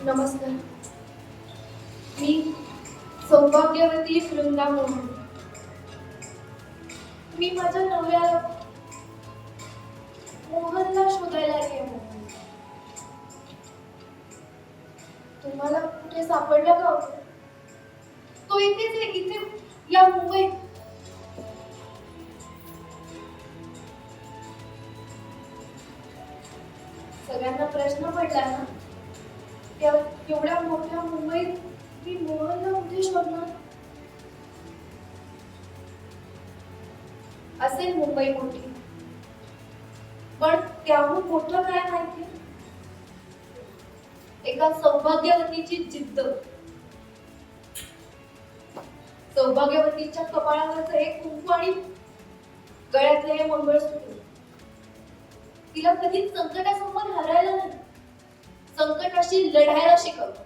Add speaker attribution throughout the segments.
Speaker 1: नमस्कार. मी सौभाग्यवती वृंदा मोहन. मी माझ्या नवऱ्या मोहनला शोधायला गेलो. तुम्हाला कुठे सापडला का? तो इथेच आहे, इथे या मुंबईत. सगळ्यांना प्रश्न पडला ना, एवढ्या मोठ्या मुंबईत मी मोहनला कुठे शोधणार? असेल मुंबई मोठी, पण त्याहून मोठं काय माहिती? एका सौभाग्यवतीची जिद्द. सौभाग्यवतीच्या कपाळावरचं एक कुंकू आणि गळ्यातले हे मंगळसूत्र तिला कधीच संकटासमोर हरायला नाही, संकटाशी लढायला शिकवलं.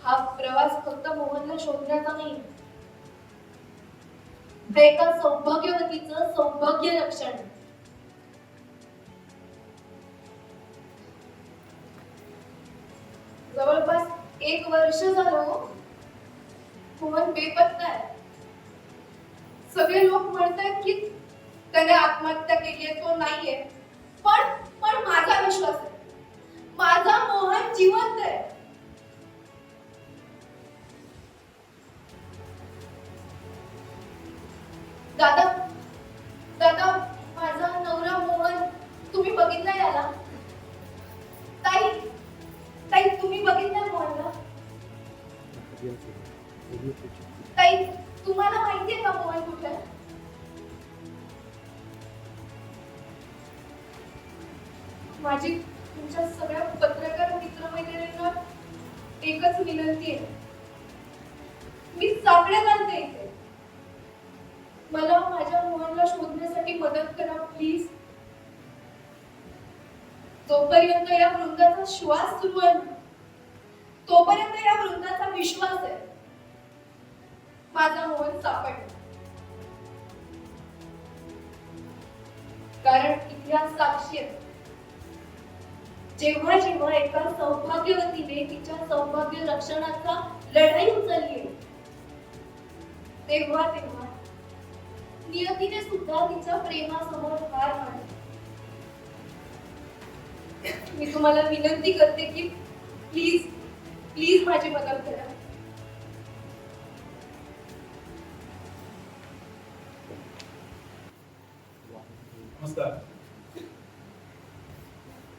Speaker 1: हा प्रवास फक्त मोहनला शोधण्याचा नाही, हा एका सौभाग्यवतीचं सौभाग्य रक्षण. जवळपास 1 वर्ष झालं मोहन बेपत्ता आहे. सगळे लोक म्हणतात की त्याने आत्महत्या केली आहे, तो नाहीये. पण माझा विश्वास आहे, माझा मोहन जिवंत आहे. दादा दादा माझा नवरा मोहन, तुम्ही बघितला याला? ताई ताई तुम्ही बघितलं मोहनला? ताई तुम्हाला माहितीये का मोहन कुठे आहे? माझी तुमच्या सगळ्या पत्रकार मित्रमैत्रिणींना एकच विनंती आहे, मी सापडे घालते इथे. मला माझ्या मोहनला शोधण्यासाठी मदत करा प्लीज. जोपर्यंत या वृंदाचा श्वास सुरू आहे, तोपर्यंत या वृंदाचा विश्वास आहे माझा मोहन सापडला. कारण इतिहास साक्षी आहे, जेव्हा जेव्हा एका सौभाग्यवतीने तिच्या सौभाग्य रक्षणाचा लढाई उचलली, तेव्हा तेव्हा नियतीने सुद्धा तिच्या प्रेमासमोर हार मानली. मी तुम्हाला विनंती करते की प्लीज प्लीज माझी मदत करा.
Speaker 2: नमस्कार.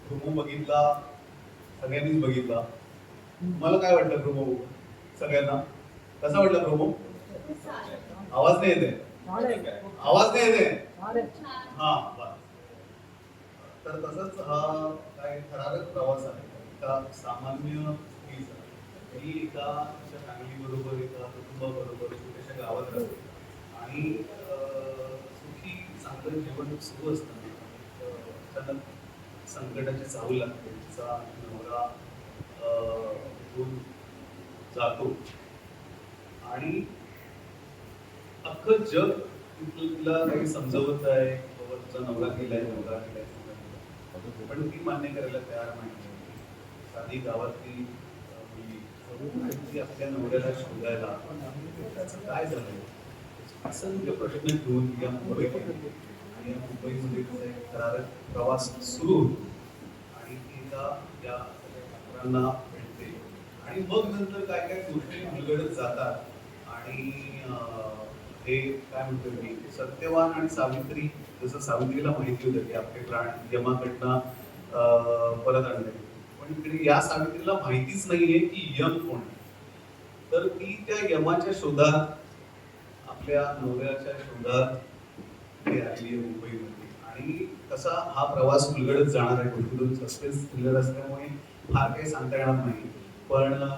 Speaker 2: प्रोमो बघितला, सगळ्यांनीच बघितला. मला काय वाटलं प्रोमो? सगळ्यांना कसा वाटला प्रोमो? आवाज नाही येते, आवाज नाही येते. हा बरं. तर तसंच हा काय थरारक प्रवास आहे. एका सामान्य स्त्रीचा, ही एका फॅमिली बरोबर, एका कुटुंबाबरोबर छोट्याशा गावात राहते आणि सुखी चांगलं जीवन सुरू असताना अचानक संकटाची चाहूल लागते. तिचा नवरा निघून जातो आणि अख्खं जग तिला काही समजवत आहे, बाबा तुझा नवरा गेलाय, नवरा गेलाय, पण ती मान्य करायला तयार नाही. साधी गावातली मुलगी ती आपल्या नवऱ्याला शोधायला, त्याचं काय झालंय असंख्य प्रश्न घेऊन या मुंबईत येते आणि या मुंबईमध्ये तिचा एक थरारक प्रवास सुरू होतो आणि ती या पात्रांना भेटते आणि मग नंतर काय काय गोष्टी उलगडत जातात आणि हे काय म्हणतो मी, सत्यवान आणि सावित्री. जसं सावित्रीला माहिती होतं की आपले प्राण यमाकडनं परत आणले, पण इकडे या सावित्रीला माहितीच नाहीये की यम कोण आहे. तर ती त्या यमाच्या शोधात, आपल्या नवऱ्याच्या शोधात आलेली आहे मुंबईमध्ये. आणि कसा हा प्रवास उलगडत जाणार आहे, गोष्टीतून सस्पेन्स थ्रिलर असल्यामुळे फार काही सांगता येणार नाही, पण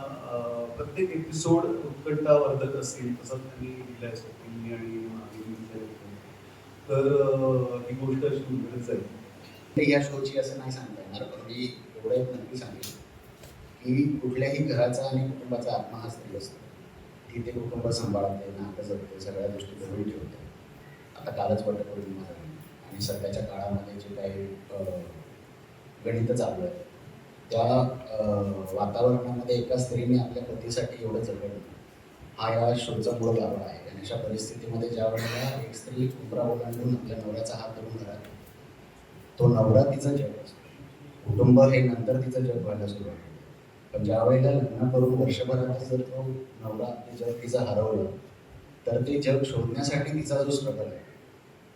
Speaker 2: प्रत्येक एपिसोड उत्कंठावर्धक असेल तसं त्यांनी लिहिलंय स्वप्नीलनी आणि तर ही गोष्ट अशी उलगडत जाईल.
Speaker 3: या शोची असं नाही सांगता येणार, पण मी एवढं एक नक्की सांगेन की कुठल्याही घराचा आणि कुटुंबाचा आत्मा हा स्त्री असतो. ती ते कुटुंब सांभाळते, नातं जपते, सगळ्या गोष्टी जवळ ठेवते. आता कालच वटपौर्णिमा झाली आणि सध्याच्या काळामध्ये जे काही गणित चालू आहे. त्या वातावरणामध्ये एका स्त्रीने आपल्या पतीसाठी एवढं जगणं हा या शोचा मूळ गाभा आहे. आणि अशा परिस्थितीमध्ये ज्या वेळेला एक स्त्री उंबरा ओलांडून आपल्या नवऱ्याचा हात धरून घरात, तो नवरा तिचं जग असतो, कुटुंब हे नंतर तिचं जग व्हायला सुरुवात होते. पण ज्या वेळेला लग्न करून वर्षभरात जर तो नवरा ते जग तिचं हरवलं, तर ते जग शोधण्यासाठी तिचा जो स्ट्रगल आहे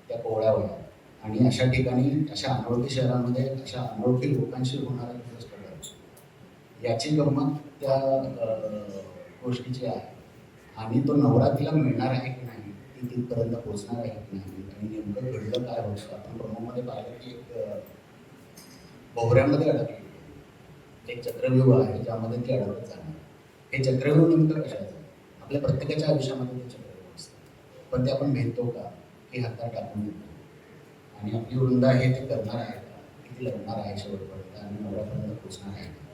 Speaker 3: त्या कोवळ्या वयात आणि अशा ठिकाणी, अशा अनोळखी शहरामध्ये, अशा अनोळखी लोकांशी होणारा तिचा स्ट्रगल, याची गंमत त्या गोष्टीची आहे. आणि तो नवरा तिला मिळणार आहे की नाही, ती तिथपर्यंत पोहोचणार आहे की नाही, आणि नेमकं घडलं काय होतं. आपण प्रोमोमध्ये पाहिलं की एक भोवऱ्यामध्ये अडकली, एक चक्रव्यूह आहे ज्यामध्ये ती अडकत जाणार. हे चक्रव्यूह नेमकं कशाचं? आपल्या प्रत्येकाच्या आयुष्यामध्ये ते चक्रव्यूह असतं, पण ते आपण भेटतो का, की हातात टाकून देतो. आणि आपली वृंदा हे ते करणार आहे का, की ती लढणार आहे शेवटपर्यंत आणि नवऱ्यापर्यंत पोहोचणार आहे का?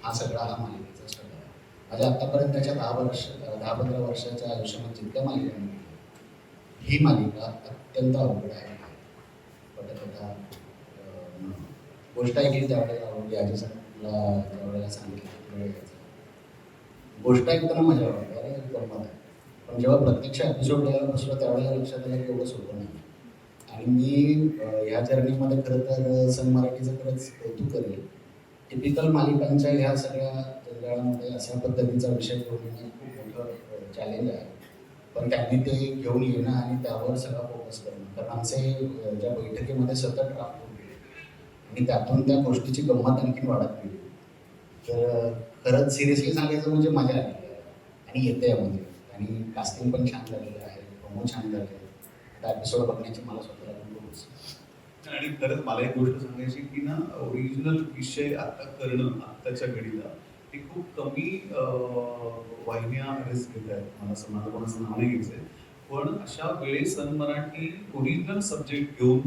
Speaker 3: हा सगळा हा मालिकेचा स्ट्रगल आहे. माझ्या आतापर्यंतच्या 10-15 वर्षाच्या आयुष्यामध्ये जितक्या मालिका मी केल्या, ही मालिका अत्यंत अवघड आहे. पटकथा गोष्ट ऐकली त्यावेळेला आवडली, आजीला त्यावेळेला सांगितलं गोष्ट ऐकताना मजा वाटते, अरे गंमत आहे. पण जेव्हा प्रत्यक्ष एपिसोड यायला बसलो त्यावेळेला लक्षात आलं की एवढं सोपं नाही. आणि मी ह्या जर्नीमध्ये खरं तर सन मराठीचं खरंच कौतुक करेल. टिपिकल मालिकांच्या ह्या सगळ्या जंजाळामध्ये अशा पद्धतीचा विषय घेऊन येणं खूप मोठं चॅलेंज आहे. पण त्यांनी ते घेऊन येणं आणि त्यावर सगळा फोकस करणं, कारण आमचे ज्या बैठकीमध्ये सतत ड्राफ्ट होऊन गेले आणि त्यातून त्या गोष्टीची गंमत आणखीन वाढत गेली. तर खरंच सिरियसली सांगायचं म्हणजे मजा आली आहे आणि येते यामध्ये. आणि कास्टिंग पण छान झालेलं आहे, प्रोमो छान झाले आहे. आता एपिसोड बघण्याची मला स्वतःला पण खूप उत्सुकता आहे.
Speaker 2: आणि खरंच मला एक गोष्ट सांगायची की ना, ओरिजिनल विषय आता करणं आत्ताच्या घडीला हे खूप कमी वाहिन्या रिस्क घेत आहेत. मला असं, मला कोणाचं नाव नाही घ्यायचंय, पण अशा वेळेस सन मराठी ओरिजिनल सब्जेक्ट घेऊन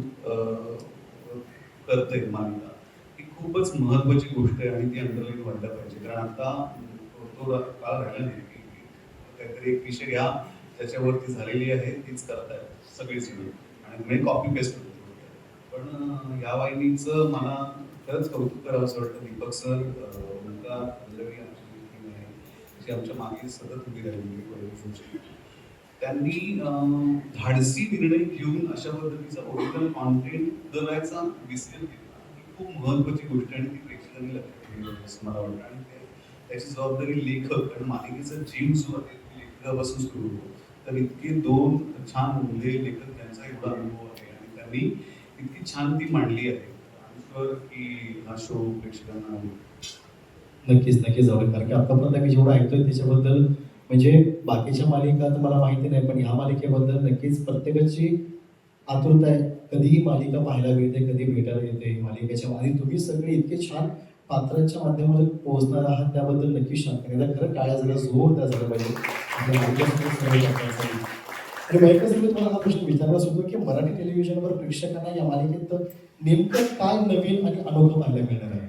Speaker 2: करते मालिका, ही खूपच महत्त्वाची गोष्ट आहे आणि ती अंडरलाईन व्हायला पाहिजे. कारण आता तो काळ राहिला नाही की काहीतरी एक विषय घ्या त्याच्यावरती झालेली आहे तीच करतायत सगळीच जण आणि म्हणजे कॉपी पेस्ट होते. पण या वाहिनीचं मला खरंच कौतुक करावं असं वाटतं. दीपक सर, ओंकार, पल्लवी आमची टीम आहे, जी आमच्या मागे सतत उभी राहिली, त्यांनी धाडसी निर्णय घेऊन अशा पद्धतीचा ओरिजिनल कॉन्टेंट करायचा डिसिजन घेतला. ही खूप महत्त्वाची गोष्ट आणि ती प्रेक्षकांनी लक्षात ठेवली असं मला वाटतं. आणि त्याची जबाबदारी लेखक, कारण मालिकेचा जीव जो आहे तो लेखकापासून सुरू होतो. तर इतके 2 छान उमदे लेखक, त्यांचा एवढा अनुभव आहे आणि त्यांनी इतकी छान ती मांडली आहे. की हा शो प्रेक्षकांना आवडेल.
Speaker 4: नक्कीच नक्कीच आवडेल, कारण की आतापर्यंत मी जेवढं ऐकतोय त्याच्याबद्दल, म्हणजे बाकीच्या मालिका तर मला माहिती नाही, पण ह्या मालिकेबद्दल नक्कीच प्रत्येकाची आतुरता आहे. कधी ही मालिका पाहायला मिळते, कधी भेटायला येते मालिकेच्या. आणि तुम्ही सगळे इतके छान पात्रांच्या माध्यमातून पोहोचणार आहात, त्याबद्दल नक्कीच शंका नाही. खरं टाळ्या जरा जोरदार झालं पाहिजे आपल्या मालिकेसाठी, सर्व पात्रांसाठी. आणि मयेकर सर, मी तुम्हाला हा प्रश्न विचारलाच होतो की मराठी टेलिव्हिजनवर प्रेक्षकांना या मालिकेत नेमकं काय नवीन आणि अनोखं पाहायला मिळणार आहे?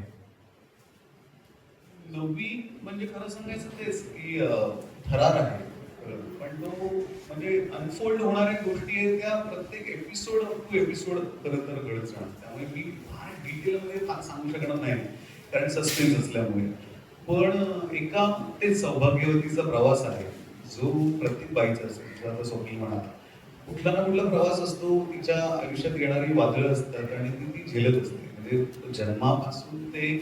Speaker 2: नवीन म्हणजे खरं सांगायचं तेच की थरार आहे, पण तो म्हणजे अनफोल्ड होणाऱ्या गोष्टी आहेत त्या प्रत्येक एपिसोड टू एपिसोड खरं तर घडत जाणार. त्यामुळे मी फार डिटेलमध्ये फार सांगू शकणार नाही कारण सस्पेन्स असल्यामुळे. पण एका ते सौभाग्यवतीचा प्रवास आहे जो प्रत्येक बाईचा असतो. आता स्वप्नील म्हणाला, कुठला ना कुठला प्रवास असतो, तिच्या आयुष्यात येणारी वादळं असतात आणि ती झेलत असते. म्हणजे जन्मापासून ते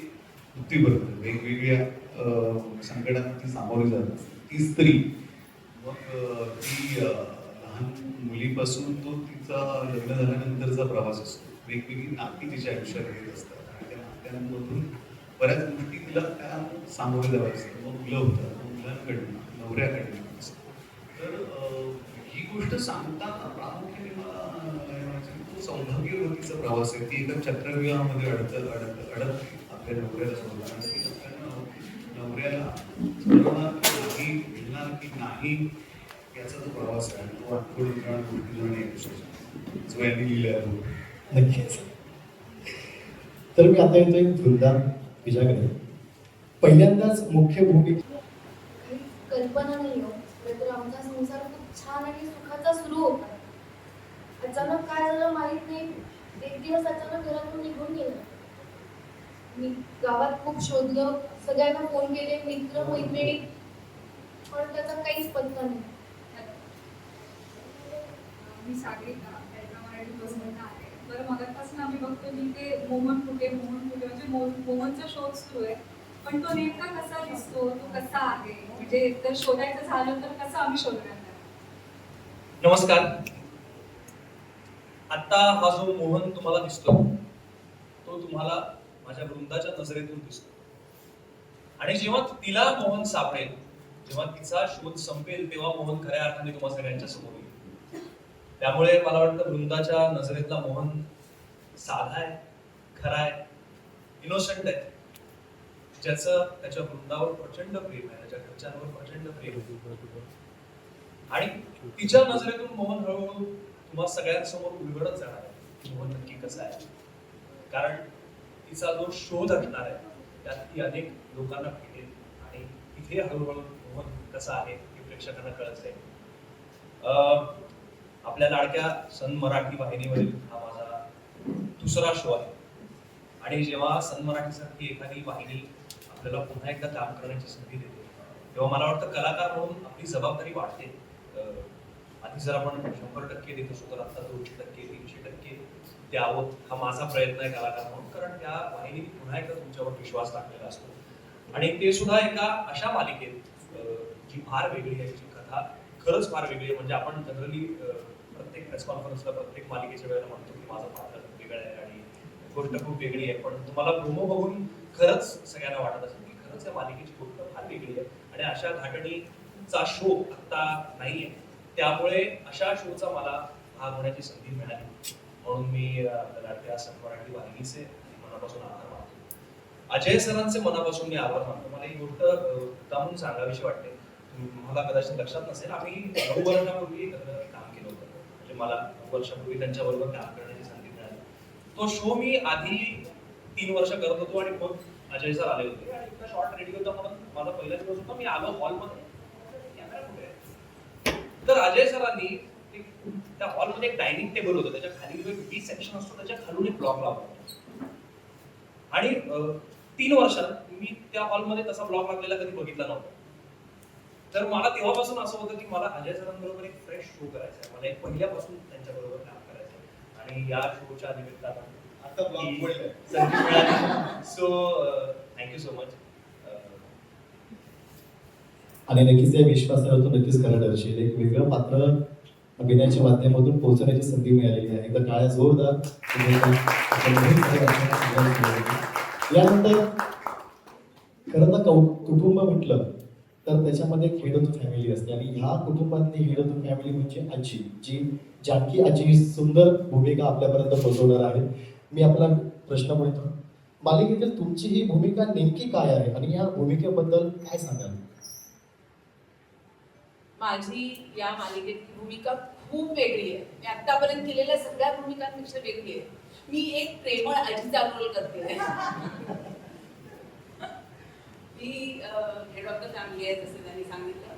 Speaker 2: मृत्यूपर्यंत वेगवेगळ्या संकटांना ती सामोरी जाते. ती स्त्री मग ती लहान मुलीपासून तो तिचा लग्न झाल्यानंतरचा प्रवास असतो. वेगवेगळी नाती तिच्या आयुष्यात येत असतात आणि त्या नात्यांमधून बऱ्याच गोष्टी तिला त्या सामोरे जावं असतं. मग मुलं होतात, मग मुलांकडनं, नवऱ्याकडनं. तर ही गोष्ट सांगताना प्रामुख्याने मला तो सौभाग्यवतीचा प्रवास आहे. ती एका चक्रव्यूहामध्ये अडकते आपल्या नवऱ्याला सोडणार आणि ती नवऱ्याला सोडवणार की नाही, मिळणार की नाही, याचा जो प्रवास आहे तो आठवड गोष्टी एपिसोड जो यांनी लिहिला आहे.
Speaker 4: नक्कीच. तर मी आता येतोय वृंदा तुझ्याकडे. पहिल्यांदाच मुख्य भूमिका.
Speaker 1: कल्पना नाही हो, तर आमचा संसार खूप छान आणि सुखाचा सुरू होता. अचानक काय झालं माहित नाही, एक दिवस अचानक घरातून निघून गेलं. मी गावात खूप शोधलं, सगळ्यांना फोन केले, मित्र मैत्रिणी, पण त्याचा काहीच पत्ता नाही.
Speaker 5: मी सागरिका एका मराठी बसमधनं आहे. बरं मगाचपासून आम्ही बघतो की ते मोहन कुठे म्हणजे मोहनचा शोध सुरू आहे, पण तो नेमका कसा दिसतो, तो कसा आहे, म्हणजे जर शोधायचं झालं तर कसं आम्ही शोधणार?
Speaker 6: नमस्कार. आता हा जो मोहन तुम्हाला दिसतो तो तुम्हाला माझ्या वृंदाच्या नजरेतून दिसतो, आणि जेव्हा तिला मोहन सापडेल, जेव्हा तिचा शोध संपेल, तेव्हा मोहन खऱ्या अर्थाने तुम्हा सगळ्यांच्या समोर येईल. त्यामुळे मला वाटतं वृंदाच्या नजरेतला मोहन साधा आहे, खरा आहे, इनोसंट आहे, ज्याचं त्याच्या वृंदावर प्रचंड प्रेम आहे, त्याच्या घरच्यांवर प्रचंड प्रेम आहे. आणि तिच्या नजरेतून मोहन हळूहळू तुम्हा सगळ्यांसमोर उलगडत जाणार आहे. मोहन नक्की कसा आहे, कारण तिचा जो शोध असणार आहे त्यात ती अनेक लोकांना भेटेल, आणि तिथे हळूहळू मोहन कसा आहे हे प्रेक्षकांना कळत जाईल. आपल्या लाडक्या सन मराठी वाहिनीवरील हा माझा दुसरा शो आहे, आणि जेव्हा सन मराठीसारखी एखादी वाहिनी आपल्याला पुन्हा एकदा काम करण्याची संधी देते, तेव्हा मला वाटतं कलाकार म्हणून आपली जबाबदारी वाढते. आधी जर आपण 100% देत असतो, तर आता 200%, 300% द्यावं हा माझा प्रयत्न आहे कलाकार म्हणून, कारण त्या वाहिनीने पुन्हा एकदा तुमच्यावर विश्वास टाकलेला असतो, आणि ते सुद्धा एका अशा मालिकेत जी फार वेगळी आहे, जी कथा खरंच फार वेगळी आहे. म्हणजे आपण जनरली प्रत्येक प्रेस कॉन्फरन्सला, प्रत्येक मालिकेच्या वेळेला म्हणतो की माझं पात्र वेगळं आहे आणि गोष्ट खूप वेगळी आहे, पण तुम्हाला प्रोमो बघून खरंच सगळ्यांना वाटत असेल की खरंच या मालिकेची गोष्ट फार वेगळी आहे, आणि अशा घाटणीचा शो आता नाहीये. त्यामुळे अशा शोचा मला भाग होण्याची संधी मिळाली, म्हणून मी लाडक्या सन मराठी वाहिनीचे मनापासून आभार मानतो. अजय सरांचे मनापासून मी आभार मानतो. मला ही गोष्ट मुद्दामून सांगावीशी वाटते. मला कदाचित लक्षात नसेल, आम्ही 9 वर्षापूर्वी एकत्र काम केलं होतं. म्हणजे मला 9 वर्षापूर्वी त्यांच्याबरोबर काम करण्याची संधी मिळाली. तो शो मी आधी 3 वर्ष करत होतो, आणि मग अजय सर आले होते, आणि इतका शॉर्ट रेडी होता म्हणून माझा पहिला दिवस होता. मी आलो हॉलमध्ये, कॅमेरा कुठे आहे, तर अजय सरांनी त्या हॉलमध्ये एक डायनिंग टेबल होतं, त्याच्या खाली जो एक बी सेक्शन असतो त्याच्या खालून एक ब्लॉक लावला होता, आणि 3 वर्षात मी त्या हॉलमध्ये तसा ब्लॉक लागलेला कधी बघितला नव्हता. तर मला तेव्हापासून असं होतं की मला अजय सरांबरोबर एक फ्रेश शो करायचा आहे, मला एक पहिल्यापासून त्यांच्याबरोबर काम करायचं आहे, आणि या शोच्या निमित्तानं
Speaker 2: आता ब्लॉग पडलाय.
Speaker 6: संधी मिळाली. So thank you so much.
Speaker 4: आणि नक्कीच त्या विश्वासाला तो नक्कीच खरं ठरशील. एक वेगळं पात्र अभिनयाच्या माध्यमातून पोहोचण्याची संधी मिळालेली आहे. एकदा टाळ्या जोरदार. यानंतर खरं तर कुटुंब म्हटलं तर त्याच्यामध्ये एक हेड ऑफ द फॅमिली असते, आणि ह्या कुटुंबातली हेड ऑफ द फॅमिली म्हणजे आजी, जी जानकी आजी ही सुंदर भूमिका आपल्यापर्यंत पोहोचवणार आहे. मी आपला प्रश्न म्हणतो, मालिकेतील तुमची ही भूमिका नेमकी काय आहे, आणि या भूमिकेबद्दल काय सांगाल?
Speaker 7: माझी या मालिकेतली भूमिका खूप वेगळी आहे. मी आतापर्यंत केलेल्या सगळ्या भूमिकांपेक्षा वेगळी आहे. मी एक प्रेमळ आजीचा रोल करते. मी हेड ऑफ द फॅमिली आहे, जसं त्यांनी सांगितलं.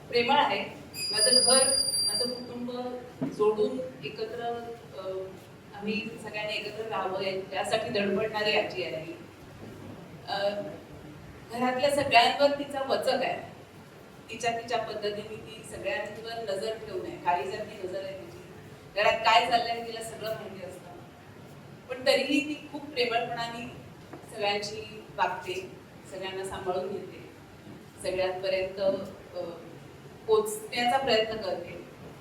Speaker 7: प्रेमळ आहे. माझं घर, माझं कुटुंब जोडून एकत्र आम्ही सगळ्यांनी एकत्र राहावं यासाठी धडपडणारी आजी आहे. घरातल्या सगळ्यांवर तिचा वचक आहे. तिच्या पद्धतीने ती सगळ्यांवर नजर ठेवून आहे, काळीसारखी नजर आहे तिची. घरात काय चाललंय तिला सगळं माहिती असतं, पण तरीही ती खूप प्रेमळपणाने सगळ्यांची वागते, सगळ्यांना सांभाळून घेते, सगळ्यांपर्यंत पोचण्याचा प्रयत्न करते.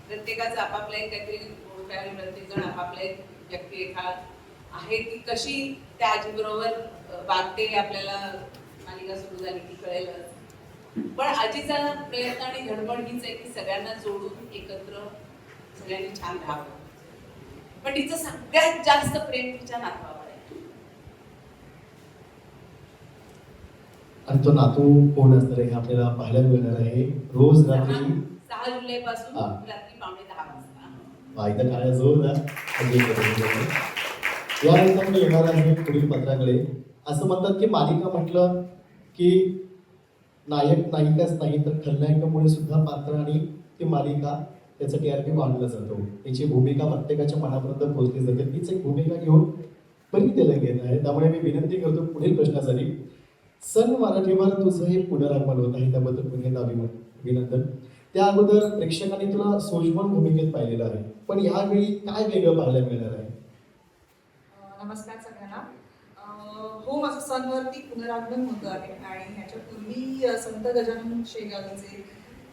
Speaker 7: प्रत्येकाचं आपापलं एक काहीतरी भूमिका आहे, प्रत्येक जण आपापला एक व्यक्तिरेखा आहे. ती कशी त्या आजीबरोबर वागते हे आपल्याला मालिका सुरू झाली की कळेलच. पण आजीचा प्रयत्न आणि धडपड हीच आहे की सगळ्यांना जोडून एकत्र सगळ्यांनी छान राहावं. पण तिचं सगळ्यात जास्त प्रेम तिच्या नातवावर आहे.
Speaker 4: आणि तो नातू कोण असणार आहे हे आपल्याला पाहायला मिळणार आहे रोज रात्री
Speaker 7: 6 जुलैपासून रात्री 9:30 वाजता.
Speaker 4: इथं टाळ्या जोरदार. यानंतर मी येणार आहे पुढील पत्राकडे. असं म्हणतात की मालिका म्हटलं की नायक नायिकाच नाही तर खलनायकामुळे सुद्धा पात्र आणि ती मालिका त्याचा TRP वाढला जातो. त्याची भूमिका प्रत्येकाच्या मनापर्यंत पोहोचली जाते. तीच एक भूमिका घेऊन परितेलंग येत आहे. त्यामुळे मी विनंती करतो पुढील प्रश्नासाठी. सन मराठीवर तुझं हे पुनरागमन होत आहे, त्याबद्दल पुन्हा अभिनंदन. त्या अगोदर प्रेक्षकांनी तुला सोजवण भूमिकेत पाहिलेलं आहे, पण यावेळी काय वेगळं पाहायला मिळणार आहे?
Speaker 8: नमस्कार सगळ्यांना. हो, माझं सनवरती पुनरागमन होतं आहे आणि ह्याच्यापूर्वी संत गजानन शेगावचे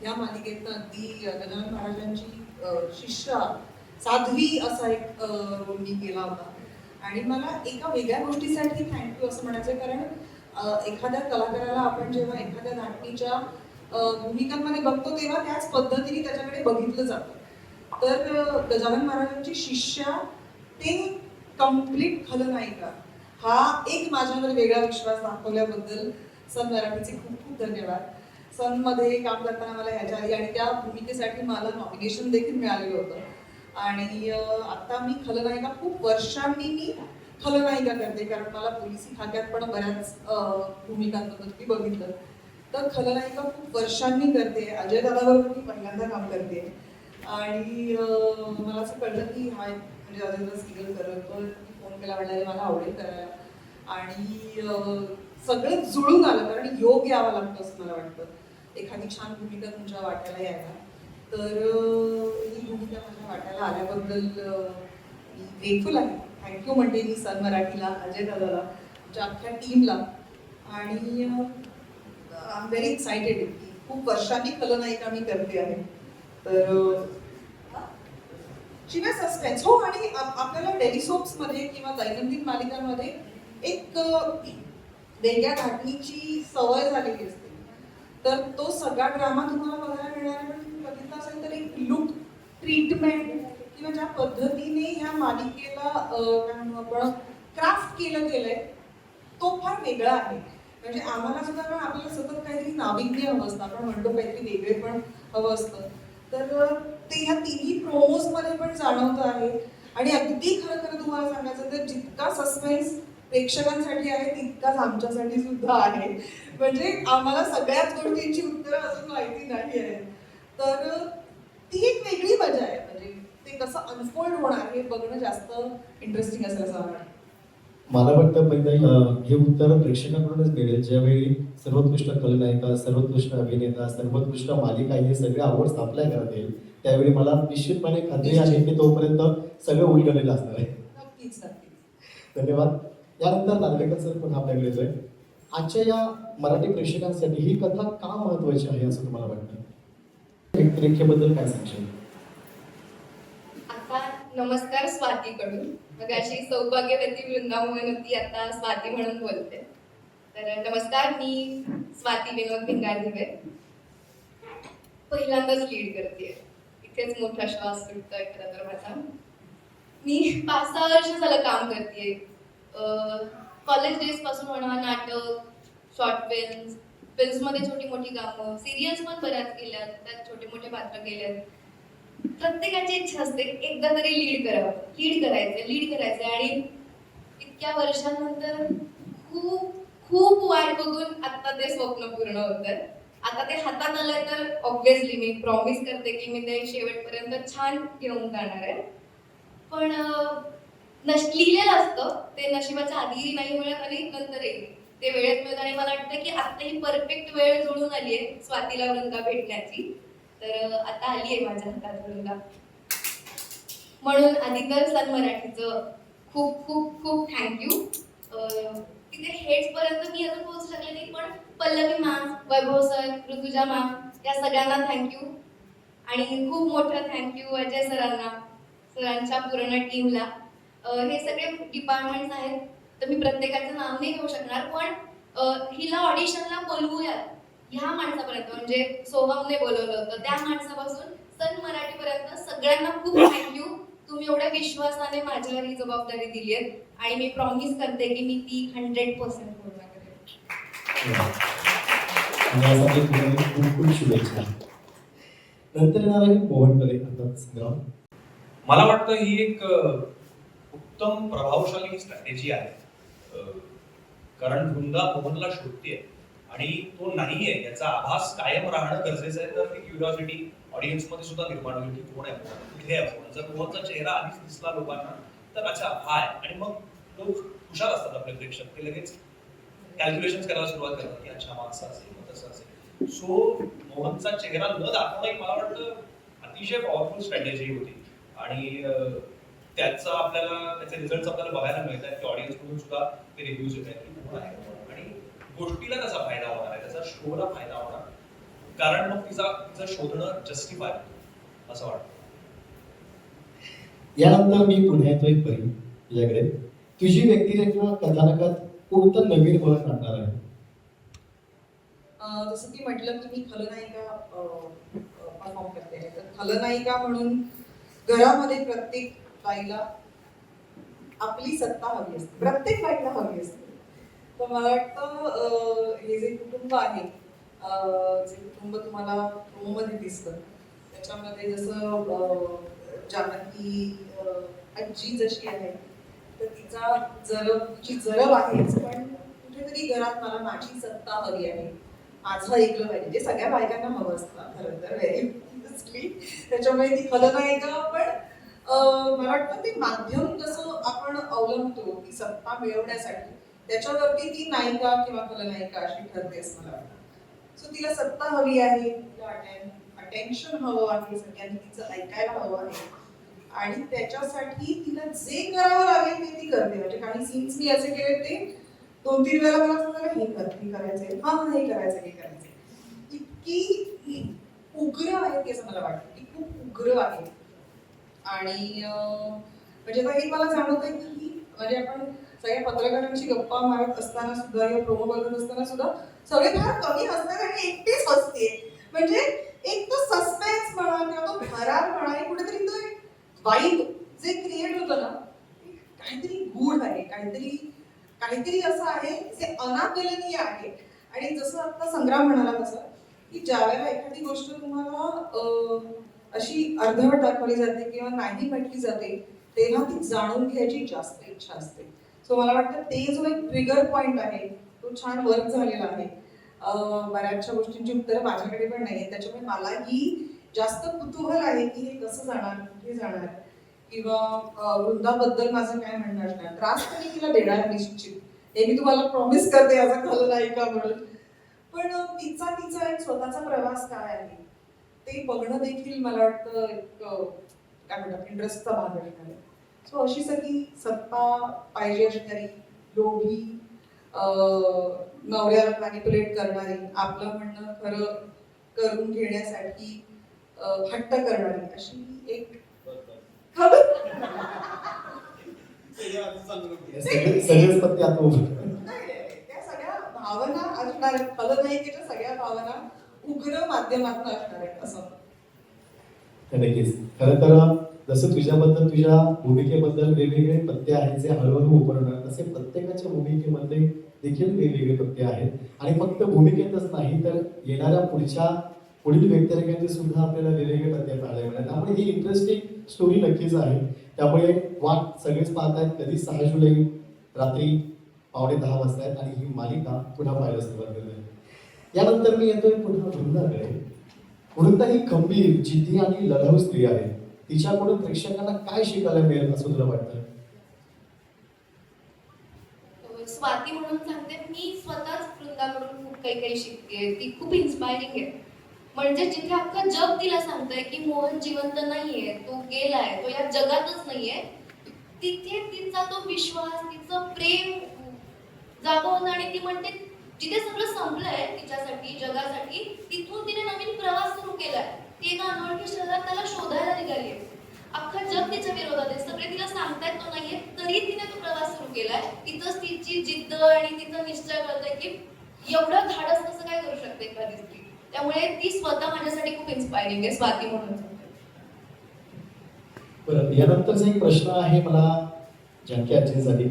Speaker 8: या मालिकेत अगदी गजानन महाराजांची शिष्या साध्वी असा एक रोल मी केला होता. आणि मला एका वेगळ्या गोष्टीसाठी थँक्यू असं म्हणायचं, कारण एखाद्या कलाकाराला आपण जेव्हा एखाद्या नाटकीच्या भूमिकांमध्ये बघतो तेव्हा त्याच पद्धतीने त्याच्याकडे बघितलं जातं. तर गजानन महाराजांची शिष्या ते कम्प्लीट खलनायिका हा एक माझ्यावर वेगळा विश्वास दाखवल्याबद्दल सन मराठीचे खूप खूप धन्यवाद. सनमध्ये काम करताना मला ह्याच्या आधी आणि त्या भूमिकेसाठी मला नॉमिनेशन देखील मिळालेलं होतं. आणि आता मी खलनायिका खूप वर्षांनी मी खलनायिका करते, कारण मला पोलिसी खात्यात पण बऱ्याच भूमिकांबद्दल मी बघितलं. तर खलनायिका खूप वर्षांनी करते. अजय दादाबरोबर मी पहिल्यांदा काम करते आणि मला असं कळलं की हा म्हणजे अजय दादा सिरियल करत फोन केला, म्हणाले मला आवडेल करायला. आणि सगळं जुळून आलं, कारण योग यावा लागतो असं मला वाटतं एखादी छान भूमिका तुमच्या वाट्याला यायला. तर ही भूमिका माझ्या वाट्याला आल्याबद्दल मी ग्रेटफुल आहे. थँक्यू म्हणते मी सन मराठीला, अजय दादाला, आमच्या अख्ख्या टीमला. आणि आय एम व्हेरी एक्सायटेड की खूप वर्षांनी खलनायिका मी करते आहे. तर शिवाय सस्पेन्स हो, आणि आपल्याला टेलिसोप्समध्ये किंवा दैनंदिन मालिकांमध्ये एक वेगळ्या घाटणीची सवय झालेली असते. तर तो सगळा ड्रामा तुम्हाला बघायला मिळणार आहे. पण बघितलं असेल तर एक लुक, ट्रीटमेंट किंवा ज्या पद्धतीने ह्या मालिकेला काय म्हणू आपण क्राफ्ट केलं गेलंय तो फार वेगळा आहे. म्हणजे आम्हाला सुद्धा, कारण आपल्याला सतत काहीतरी नाविन्य हवं असतं, आपण म्हणतो काहीतरी वेगळे पण हवं असतं. तर ते ह्या तिन्ही प्रोमोजमध्ये पण जाणवतं आहे. आणि अगदी खरं खरं तुम्हाला सांगायचं तर जितका सस्पेन्स प्रेक्षकांसाठी आहे तितकाच आमच्यासाठी सुद्धा आहे. म्हणजे आम्हाला सगळ्याच गोष्टींची उत्तरं अजून माहिती नाही आहेत. तर ती एक वेगळी मजा आहे. म्हणजे ते कसं अनफोल्ड होणार हे बघणं जास्त इंटरेस्टिंग असेल असं वाटतं.
Speaker 4: मला वाटतं पहिलं हे उत्तर प्रेक्षकांकडूनच मिळेल, ज्यावेळी सर्वोत्कृष्ट खलनायिका, सर्वोत्कृष्ट अभिनेता, सर्वोत्कृष्ट मालिका हे सगळे अवॉर्ड्स आपल्या घरात येईल. त्यावेळी मला निश्चितपणे खात्री आहे की तोपर्यंत सगळं उलगडलेलं असणार आहे.
Speaker 8: नक्कीच नक्कीच.
Speaker 4: धन्यवाद. यानंतर नार्वेकर सर पुन्हा आपल्याकडे येतोय. आजच्या या मराठी प्रेक्षकांसाठी ही कथा का महत्वाची आहे असं तुम्हाला वाटतं? व्यक्तिरेखेबद्दल काय सांगशील?
Speaker 1: आता नमस्कार स्वातीकडून. मग अशी सौभाग्यवती वृंदावन होती, आता स्वाती म्हणून बोलते. तर नमस्कार, मी स्वाती विनोद भिंगारदिवे. पहिल्यांदाच लीड करते, इथेच मोठा श्वास सुटतोय खरं तर माझा. मी 5-6 वर्ष झालं काम करते. कॉलेज डेज पासून म्हणा, नाटक, शॉर्ट फिल्म्समध्ये छोटी मोठी कामं, सिरियल्स पण बऱ्याच केल्यात, त्यात छोटे मोठे पात्र केल्यात. प्रत्येकाची इच्छा असते एकदा तरी लीड करायचं. आणि इतक्या वर्षांनंतर खूप खूप वाट बघून आता ते स्वप्न पूर्ण होतं. आता ते हातात आलंय तर ऑब्व्हियसली मी प्रॉमिस करते की मी ते शेवटपर्यंत छान घेऊन जाणार आहे. पण लिहिलेलं असतं ते नशिबाच्या आधी नाही मिळत आणि नंतरही ते वेळेत मिळत. आणि मला वाटतं की आता ही परफेक्ट वेळ जुळून आली आहे स्वातीला वृंदा भेटण्याची. तर आता आली आहे माझ्या हातात वृंदा. म्हणून आधी तर सन मराठीचं खूप खूप खूप थँक्यू. तिथे हेड्स पर्यंत मी अजून पोहोचू शकले नाही, पण पल्लवी मॅम, वैभव सर, ऋतुजा मॅम या सगळ्यांना थँक्यू. आणि खूप मोठं थँक्यू अजय सरांच्या पूर्ण टीमला. हे सगळे डिपार्टमेंट्स आहेत तर मी प्रत्येकाचं नाव नाही घेऊ शकणार, पण हिला ऑडिशनला बोलवूयात ह्या माणसापर्यंत, म्हणजे सोहमने बोलवलं होतं त्या माणसापासून सन मराठीपर्यंत सगळ्यांना खूप थँक्यू. तुम्ही एवढ्या विश्वासाने माझ्यावर ही जबाबदारी दिली आहे आणि मी प्रॉमिस करते की मी ती 100% पूर्ण करेन.
Speaker 4: यासाठी तुम्हाला खूप खूप शुभेच्छा. नंतर येणार आहे मोहनकडे आता संग्राम.
Speaker 6: मला वाटतं ही एक उत्तम प्रभावशाली स्ट्रॅटेजी आहे. कारण वृंदा मोहनला शोधते आणि तो नाहीये याचा आभास कायम राहणं गरजेचं आहे. तर ती क्युरिओसिटी ऑडियन्समध्ये सुद्धा निर्माण होईल की कोण आहे मोहन, कुठे आहे मोहन. जर मोहनचा चेहरा आधीच दिसला लोकांना तर अच्छा हा आहे, आणि मग खूप हुशार असतात आपले प्रेक्षक, ते लगेच कॅल्क्युलेशन करायला सुरुवात करतात की अच्छा मग असं असेल मग तसं असेल. सो मोहनचा चेहरा न दाखवणं एक मला वाटतं अतिशय पॉवरफुल स्ट्रॅटेजी होती. आणि त्याचा आपल्याला त्याचे रिझल्ट आपल्याला बघायला मिळत आहेत की ऑडियन्स मधून सुद्धा ते रिव्ह्यूज येत आहेत की कोण आहे मोहन. आणि गोष्टीला त्याचा फायदा होणार आहे, त्याचा शोला फायदा होणार, कारण मग तिचं शोधणं जस्टिफाय असं वाटतं.
Speaker 4: यानंतर मी पुन्हा येतोय परी तुझ्याकडे. तुझी व्यक्तिरेखा कथानकात कोणतं नवीन वळण आणणार आहे?
Speaker 8: जसं की म्हटलं की मी खलनायिका परफॉर्म करते, तर खलनायिका म्हणून घरामध्ये प्रत्येक बाईला आपली सत्ता हवी असते, प्रत्येक बाईला हवी असते. तर मला वाटतं हे जे कुटुंब आहे, जे कुटुंब तुम्हाला प्रोमोमध्ये दिसतं, त्याच्यामध्ये जसं जानकी आजी जशी आहे, तर तिचा तिची जरब आहेच, पण कुठेतरी घरात मला माझी सत्ता हवी आहे, माझं ऐकलं पाहिजे, जे सगळ्या बायकांना हवं असतं खरं तर व्हेरी. त्याच्यामुळे ती खलनायिका, पण मला वाटतं ते माध्यम कसं आपण अवलंबतो ती सत्ता मिळवण्यासाठी, त्याच्यावरती ती नायिका किंवा खलनायिका अशी ठरते असं मला वाटतं. सो तिला सत्ता हवी आहे, तिला अटेन्शन हवं आहे, सगळ्यांनी तिचं ऐकायला हवं आहे, आणि त्याच्यासाठी तिला जे करावं लागेल ते ती करते. म्हणजे काही सीन्स मी असे केले ते 2-3 वेळा मला सांगायला हे करायचंय, हा हे करायचंय, हे करायचंय. इतकी उग्र आहे ती असं मला वाटतं, ती खूप उग्र आहे. आणि म्हणजे आता हे मला जाणवतंय की म्हणजे आपण सगळ्या पत्रकारांची गप्पा मारत असताना सुद्धा या प्रोमो बघत असताना सुद्धा सगळे फार कमी हसतात आणि एकटीच हसते. म्हणजे एक तो सस्पेन्स म्हणा किंवा तो थरार म्हणा, कुठेतरी तो वाईब जे क्रिएट होतं ना, काहीतरी गूढ आहे, काहीतरी असं आहे जे अनाकलनीय आहे. आणि जसं आता संग्राम म्हणाला तसं की ज्यावेळेला एखादी गोष्ट तुम्हाला अशी अर्धवट दाखवली जाते किंवा नाही म्हटली जाते, तेव्हा ती जाणून घ्यायची जास्त इच्छा असते. सो मला वाटतं ते जो एक ट्रिगर पॉइंट आहे तो छान वर्क झालेला आहे. बऱ्याचशा गोष्टींची उत्तरं माझ्याकडे पण नाही, त्याच्यामुळे मलाही जास्त कुतूहल आहे की हे कसं जाणार, कुठे जाणार, किंवा वृंदाबद्दल माझं काय म्हणणं असणार. त्रास तरी तिला देणार निश्चित, हे मी तुम्हाला प्रॉमिस करते ॲज अ खलनायिका म्हणून. पण तिचा एक स्वतःचा प्रवास काय आहे ते बघणं देखील मला वाटतं एक काय म्हणतात इंटरेस्टचा भाग असणार आहे. सो अशी सगळी सत्ता पाहिजे असणारी, लोभी, नवऱ्याला मॅनिप्युलेट करणारी, आपलं म्हणणं खरं करून घेण्यासाठी हट्ट करणारी, अशी एक
Speaker 4: सगळेच पत्ते आता उभे.
Speaker 8: त्या सगळ्या भावना असणार आहेत, खलनायिकेच्या सगळ्या भावना उग्र माध्यमातून असणार आहेत असं.
Speaker 4: नक्कीच. खरं तर जसं तुझ्याबद्दल, तुझ्या भूमिकेबद्दल वेगवेगळे पत्ते आहेत जे हळूहळू उभरणार, तसे प्रत्येकाच्या भूमिकेमध्ये देखील वेगवेगळे पत्ते आहेत. आणि फक्त भूमिकेतच नाही तर येणाऱ्या पुढील व्यक्तिरेखांचे सुद्धा आपल्याला वेगवेगळे पत्ते पाहायला मिळतात. त्यामुळे ही इंटरेस्टिंग स्टोरी नक्कीच आहे. त्यामुळे वाट सगळेच पाहतायत कधी 6 जुलै रात्री 9:15 वाजता आहेत आणि ही मालिका पुन्हा पाहायला सुरुवात करते. यानंतर मी येतोय पुन्हा वृंदाकडे. वृंदा ही खंबीर, जिद्दी आणि लढाऊ स्त्री आहे. तिच्याकडून प्रेक्षकांना काय शिकायला मिळेल असं तुला वाटतं?
Speaker 1: स्वाती म्हणून सांगते, मी स्वतःच वृंदाकडून खूप काही शिकते. ती खूप इन्स्पायरिंग आहे. म्हणजे जिथे अख्खं जग तिला सांगतंय की मोहन जिवंत नाहीये, तो गेलाय, तो या जगातच नाहीये, तिथे तिचा तो विश्वास, तिचं प्रेम जागं होतं. आणि ती म्हणते जिथे सगळं संपलंय तिच्यासाठी, जगासाठी, तिथून तिने नवीन प्रवास सुरू केलाय. ती एका अनोळखी शहरात त्याला शोधायला निघालीये. अख्खा जग तिच्या विरोधात आहे, सगळे तिला सांगतायत तो नाहीये, तरी तिने तो प्रवास सुरू केलाय. तिथंच तिची जिद्द आणि तिचा निश्चय कळतंय की एवढं धाडस कसं काय करू शकते एखादी स्त्री. त्यामुळे ती स्वतः माझ्यासाठी खूप इन्स्पायरिंग आहे, स्वाती म्हणून.
Speaker 4: बरं, यानंतरचा एक प्रश्न आहे मला जानकी आजींसाठी.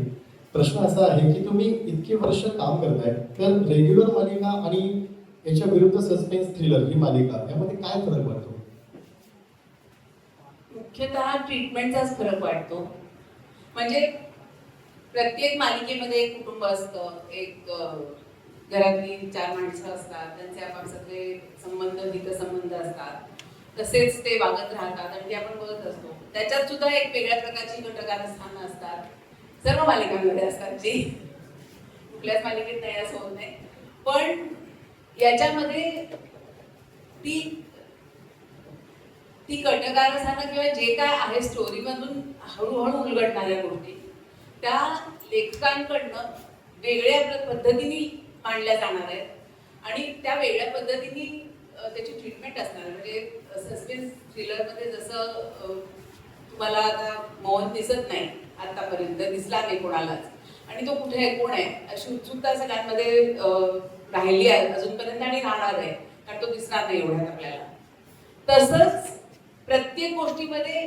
Speaker 4: प्रश्न असा आहे की तुम्ही इतकी वर्ष काम करताय, तर रेग्युलर मालिका आणि याच्या विरुद्ध सस्पेन्स थ्रिलर ही मालिका, यामध्ये काय फरक वाटतो?
Speaker 7: मुख्यतः ट्रीटमेंटचाच फरक वाटतो. म्हणजे प्रत्येक मालिकेमध्ये एक कुटुंब असतं, एक घरातली 4 माणसं असतात, त्यांचे आपापसातले संबंध, हितसंबंध असतात, तसेच ते वागत राहतात आणि ते आपण बघत असतो. त्याच्यात सुद्धा एक वेगळ्या प्रकारची घटकारस्थानं असतात, सर्व मालिकांमध्ये असतात ते, कुठल्याच मालिकेत नाही असं होत नाही. पण याच्यामध्ये ती ती कटकारस्थानं किंवा जे काय आहे स्टोरीमधून हळूहळू उलगडणाऱ्या गोष्टी त्या लेखकांकडनं वेगळ्या पद्धतीने मांडल्या जाणार आहेत आणि त्या वेगळ्या पद्धतीने त्याची ट्रीटमेंट असणार आहे. म्हणजे सस्पेन्स थ्रिलरमध्ये जसं तुम्हाला आता मोहन दिसत नाही, आतापर्यंत दिसला नाही कोणालाच, आणि तो कुठे आहे, कोण आहे, अशी उत्सुकता सगळ्यांमध्ये राहिली आहे अजूनपर्यंत आणि राहणार आहे, कारण तो दिसणार नाही एवढ्यात आपल्याला. तसंच प्रत्येक गोष्टीमध्ये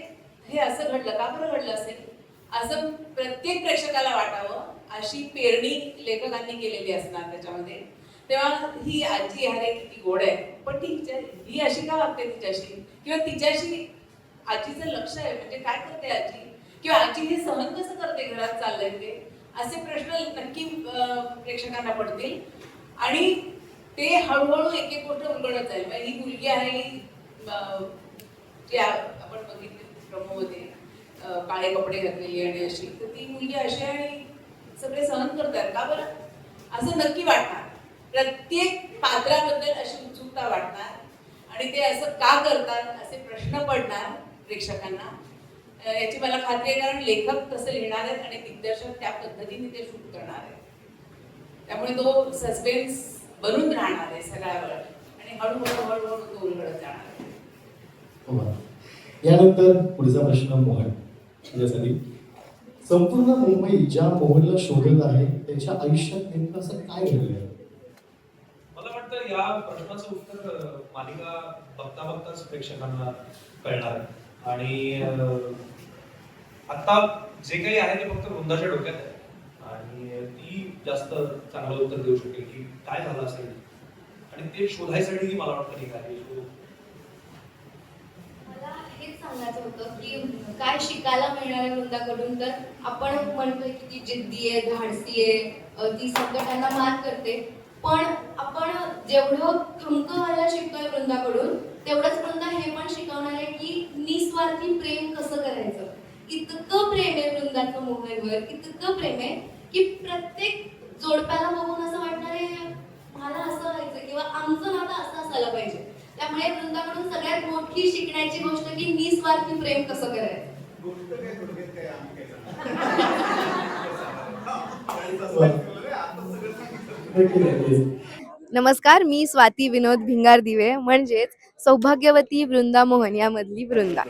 Speaker 7: हे असं घडलं, का बरं घडलं असेल असं प्रत्येक प्रेक्षकाला वाटावं अशी पेरणी लेखकांनी केलेली असणार त्याच्यामध्ये. तेव्हा ही आजी आहे किती गोड आहे, पण ही अशी का वागते तिच्याशी, किंवा तिच्याशी आजीचं लक्ष आहे म्हणजे काय करते आजी, किंवा आजी हे सहन कसं करते घरात चाललंय ते, असे प्रश्न नक्की प्रेक्षकांना पडतील आणि ते हळूहळू एक एक गोष्ट उलगडत जाईल. ही मुलगी आहे जी आपण बघितली प्रमोमध्ये काळे कपडे घातलेली आणि अशी, तर ती मुलगी अशी आणि सगळे सहन करतात का बरं असं नक्की वाटणार. प्रत्येक पात्राबद्दल अशी उत्सुकता वाटणार आणि ते असं का करतात असे प्रश्न पडणार प्रेक्षकांना, याची मला खात्री आहे, कारण लेखक तसं लिहिणार आहेत आणि दिग्दर्शक त्या पद्धतीने ते शूट करणार आहेत. त्यामुळे तो सस्पेन्स बनून राहणार आहे सगळ्या वेळ आणि हळूहळू हळूहळू तो उलगडत जाणार आहे.
Speaker 4: यानंतर पुढचा प्रश्न मोहन तुझ्यासाठी. संपूर्ण मुंबई ज्या मोहनला शोधत आहे त्याच्या आयुष्यात नेमकं असं काय घडलंय?
Speaker 6: मला वाटतं या प्रश्नाचं उत्तर मालिका बघता बघताच प्रेक्षकांना कळणार आहे. आणि आता जे काही आहे ते फक्त वृंदाच्या डोक्यात आहे आणि ती जास्त चांगलं उत्तर देऊ शकेल की काय झालं असेल, आणि ते शोधायसाठी मला वाटतं की काय
Speaker 1: मला हेच सांगायचं होतं की काय शिकायला मिळणार आहे वृंदाकडून. तर आपण म्हणतोय की ती जिद्दी आहे, धाडसी आहे, ती संकटांना मात करते, पण आपण जेवढं खमकं व्हायला शिकतोय वृंदाकडून तेवढंच वृंदा हे पण शिकवणार आहे की निस्वार्थी प्रेम कसं करायचं. इतकं प्रेम आहे वृंदाचं मोहनवर, इतकं प्रेम आहे की प्रत्येक जोडप्याला बघून असं वाटणार आहे मला असं व्हायचं किंवा आमचं नातं असं असायला पाहिजे. त्यामुळे वृंदाकडून सगळ्यात मोठी शिकण्याची गोष्ट की निस्वार्थी प्रेम कसं करायचं.
Speaker 2: गोष्ट काय थोडक्यात काय आम्ही काय
Speaker 1: नमस्कार, मी स्वाती विनोद भिंगार दिवे म्हणजेच सौभाग्यवती वृंदा मोहन यामधली वृंदा.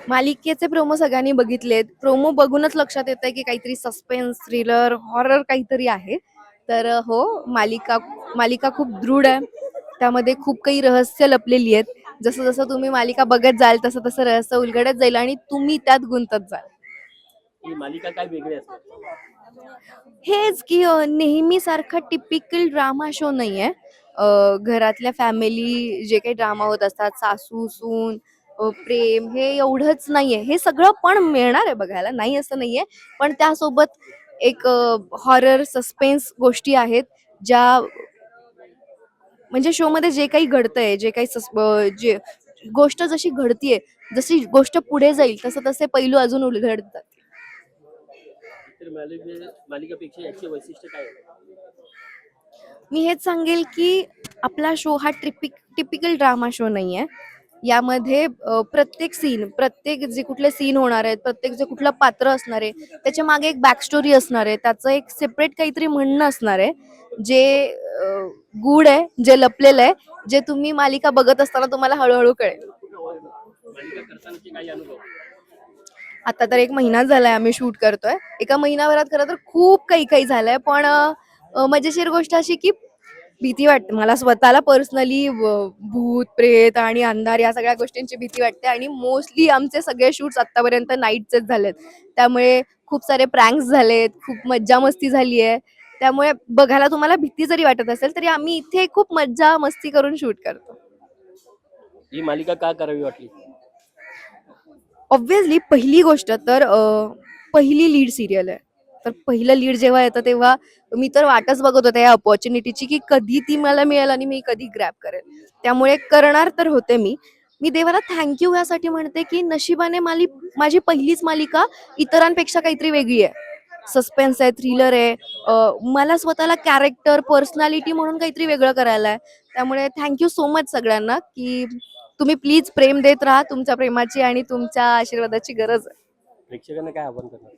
Speaker 1: मालिकेचे प्रोमो सगळ्यांनी बघितलेत. प्रोमो बघूनच लक्षात येतंय की काहीतरी सस्पेन्स थ्रिलर हॉरर काहीतरी आहे. तर हो, मालिका खूप दृढ आहे. त्यामध्ये खूप काही रहस्य लपलेली आहेत. जसं जसं तुम्ही मालिका बघत जाल तसं तसं रहस्य उलगडत जाईल आणि तुम्ही त्यात गुंतत जाल.
Speaker 9: ही मालिका काय वेगळी असते?
Speaker 1: हेच की नेहमी सारखा टिपिकल ड्रामा शो नाहीये. घरातल्या फॅमिली जे काही ड्रामा होत असतात, सासू सून प्रेम, हे एवढंच नाहीये. हे सगळं पण मिळणार आहे बघायला, नाही असं नाहीये, पण त्यासोबत एक हॉरर सस्पेन्स गोष्टी आहेत ज्या म्हणजे शो मध्ये जे काही घडतंय, जे काही जे गोष्ट जशी घडतीये, जशी गोष्ट पुढे जाईल तसं तसे पैलू अजून उलगडतात.
Speaker 9: तर मालिकापेक्षा याचे वैशिष्ट्य काय आहे?
Speaker 1: मी हेच सांगेल की आपला शो हा टिपिकल ड्रामा शो नाहीये. यामध्ये प्रत्येक सीन, प्रत्येक जे कुठले सीन होणार आहेत, प्रत्येक जे कुठलं पात्र असणार आहे त्याच्या मागे एक बॅक स्टोरी असणार आहे, त्याचं एक सेपरेट काहीतरी म्हणणं असणार आहे जे गूढ आहे, जे लपलेलं आहे, जे तुम्ही मालिका बघत असताना तुम्हाला हळूहळू कळेल.
Speaker 9: मालिका करतानाचे काही अनुभव?
Speaker 1: आता तर 1 महिना झालाय आम्ही शूट करतोय. एका महिनाभरात खरं तर खूप काही झालंय, पण मजेशीर गोष्ट अशी की भीती वाटते मला स्वतःला पर्सनली. भूत प्रेत आणि अंधार या सगळ्या गोष्टींची भीती वाटते आणि मोस्टली आमचे सगळे शूट्स आतापर्यंत नाईटचेच झालेत. त्यामुळे खूप सारे प्रँक्स झालेत, खूप मज्जा मस्ती झाली आहे. त्यामुळे बघायला तुम्हाला भीती जरी वाटत असेल तरी आम्ही इथे खूप मज्जा मस्ती करून शूट करतो.
Speaker 9: ही मालिका का करावी वाटली?
Speaker 1: ऑब्व्हियसली पहिली गोष्ट तर पहिली लीड सिरियल आहे, तर पहिलं लीड जेव्हा येतं तेव्हा मी तर वाटच बघत होते या अपॉर्च्युनिटीची की कधी ती मला मिळेल आणि मी कधी ग्रॅब करेल. त्यामुळे करणार तर होते मी देवाला थँक्यू यासाठी म्हणते की नशिबाने माझी पहिलीच मालिका इतरांपेक्षा काहीतरी वेगळी आहे.
Speaker 10: सस्पेन्स आहे, थ्रिलर आहे. मला स्वतःला कॅरेक्टर, पर्सनॅलिटी म्हणून काहीतरी वेगळं करायला आहे. त्यामुळे थँक्यू सो मच सगळ्यांना, की तुम्ही प्लीज प्रेम देत राहा. तुमच्या प्रेमाची आणि तुमच्या आशीर्वादाची गरज आहे.
Speaker 9: प्रेक्षकांना काय आव्हान करणार?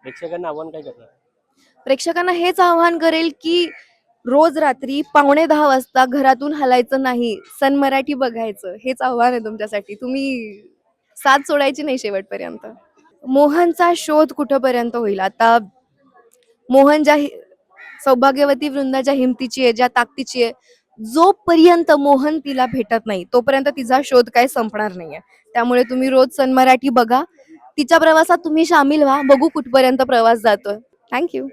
Speaker 9: प्रेक्षकांना आव्हान काय करणार?
Speaker 10: प्रेक्षकांना हेच आव्हान करेल, की रोज रात्री 9:45 वाजता घरातून हलायचं नाही, सन मराठी बघायचं. हेच आव्हान आहे तुमच्यासाठी. तुम्ही साथ सोडायची नाही शेवटपर्यंत. मोहनचा शोध कुठपर्यंत होईल? आता मोहन सौभाग्यवती वृंदाच्या हिमतीची आहे, ज्या ताकदीची आहे, जोपर्यंत मोहन तिला भेटत नाही तोपर्यंत तिचा शोध काही संपणार नाहीये. त्यामुळे तुम्ही रोज सन मराठी बघा, तिच्या प्रवासात तुम्ही सामील व्हा, बघू कुठपर्यंत प्रवास जातोय. थँक्यू.